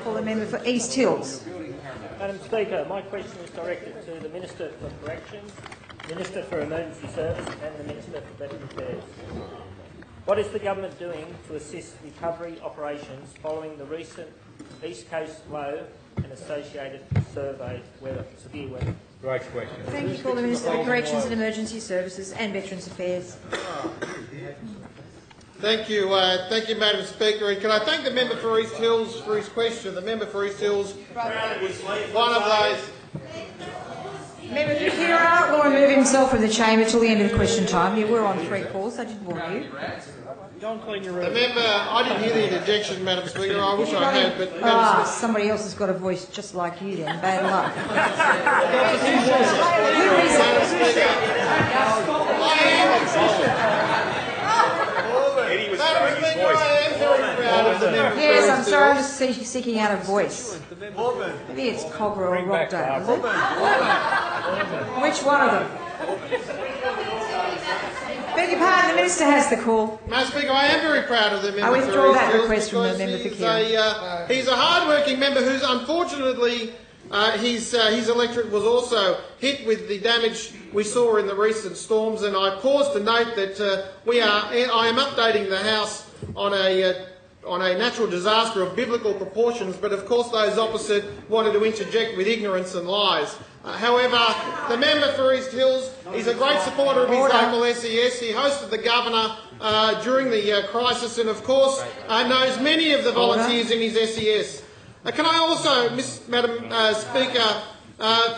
Call the member for East Hills. Madam Speaker, my question is directed to the Minister for Corrections, Minister for Emergency Service and the Minister for Veteran Affairs. What is the government doing to assist recovery operations following the recent East Coast low and associated severe weather? Great question. Thank you. Call the Minister for Corrections and Emergency Services and Veterans Affairs. Thank you, Madam Speaker. And can I thank the member for East Hills for his question? The member for East Hills was one of those. Member for Keira will remove himself from the chamber till the end of the question time. You were on 3 calls. I did warn you. Go and clean your room. The member, I didn't hear the interjection, Madam Speaker. I wish I had, but Somebody else has got a voice just like you. Then bad luck. Yes, I'm sorry, I'm just seeking out a voice. Maybe it's Cobra or Rockdale, is it? Which one of them? Beg your pardon, the Minister has the call. Madam Speaker, I am very proud of the member. I withdraw that request from the member for Keira. He's a hard-working member who's unfortunately his electorate was also hit with the damage we saw in the recent storms, and I pause to note that I am updating the House on a natural disaster of biblical proportions, but of course those opposite wanted to interject with ignorance and lies. However, the member for East Hills is a great supporter of his local SES. He hosted the Governor during the crisis and of course knows many of the volunteers in his SES. Can I also, Madam Speaker,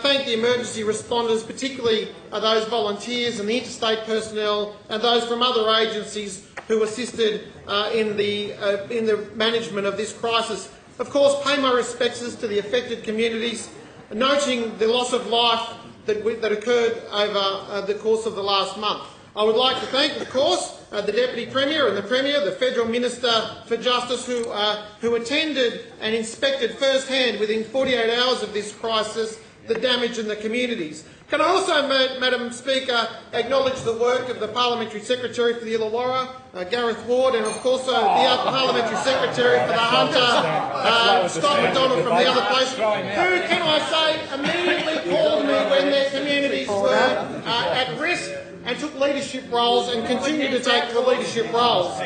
thank the emergency responders, particularly those volunteers and the interstate personnel and those from other agencies who assisted in the management of this crisis. Of course, pay my respects to the affected communities, noting the loss of life that occurred over the course of the last month. I would like to thank, of course, the Deputy Premier and the Premier, the Federal Minister for Justice, who attended and inspected firsthand within 48 hours of this crisis the damage in the communities. Can I also, Madam Speaker, acknowledge the work of the Parliamentary Secretary for the Illawarra, Gareth Ward, and of course the Parliamentary Secretary for the Hunter, Scott McDonald from the other place, who, can I say, immediately called me when their communities were at risk and took leadership roles and continue to take the leadership roles.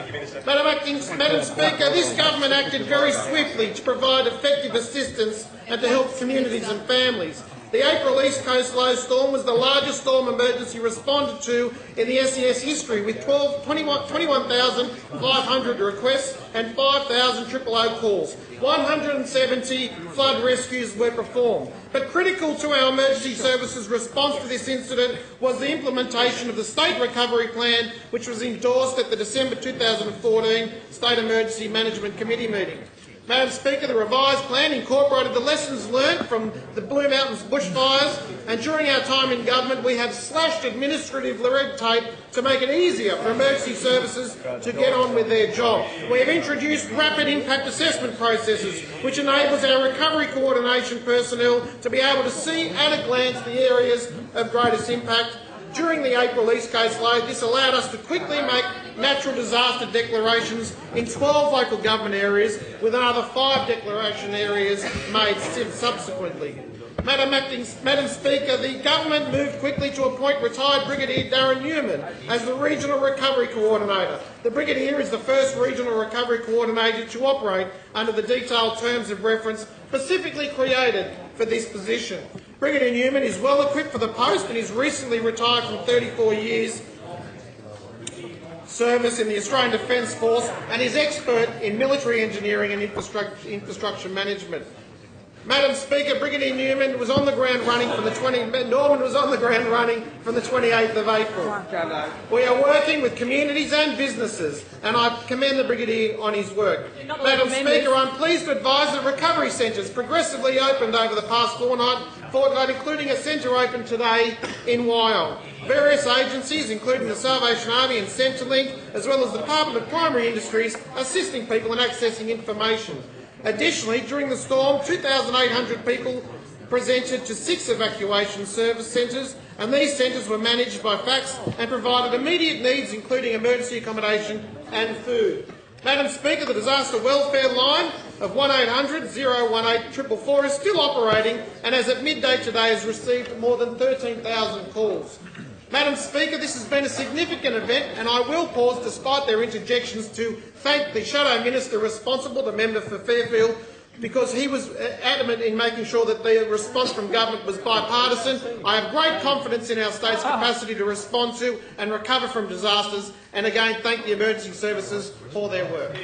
Madam Speaker, this government acted very swiftly to provide effective assistance and to help communities and families. The April East Coast low storm was the largest storm emergency responded to in the SES history, with 21,500 requests and 5,000 OOO calls. 170 flood rescues were performed. But critical to our emergency services response to this incident was the implementation of the State Recovery Plan, which was endorsed at the December 2014 State Emergency Management Committee meeting. Madam Speaker, the revised plan incorporated the lessons learned from the Blue Mountains bushfires, and during our time in government we have slashed administrative red tape to make it easier for emergency services to get on with their job. We have introduced rapid impact assessment processes, which enables our recovery coordination personnel to be able to see at a glance the areas of greatest impact. During the April East Coast load, this allowed us to quickly make natural disaster declarations in 12 local government areas, with another 5 declaration areas made subsequently. Madam Speaker, the government moved quickly to appoint retired Brigadier Darren Newman as the Regional Recovery Coordinator. The Brigadier is the first Regional Recovery Coordinator to operate under the detailed terms of reference specifically created for this position. Brigadier Newman is well equipped for the post and is recently retired from 34 years service in the Australian Defence Force and is expert in military engineering and infrastructure management. Madam Speaker, Brigadier Newman was on the ground running from the 28th of April. We are working with communities and businesses, and I commend the Brigadier on his work. Madam Speaker, I'm pleased to advise that recovery centres progressively opened over the past fortnight, including a centre opened today in Wyong. Various agencies, including the Salvation Army and Centrelink, as well as the Department of Primary Industries, assisting people in accessing information. Additionally, during the storm, 2,800 people presented to 6 evacuation service centres, and these centres were managed by fax and provided immediate needs, including emergency accommodation and food. Madam Speaker, the Disaster Welfare Line of 1800 018 444 is still operating and as at midday today has received more than 13,000 calls. Madam Speaker, this has been a significant event and I will pause, despite their interjections, to thank the Shadow Minister responsible, the member for Fairfield, because he was adamant in making sure that the response from government was bipartisan. I have great confidence in our state's capacity to respond to and recover from disasters, and again thank the emergency services for their work.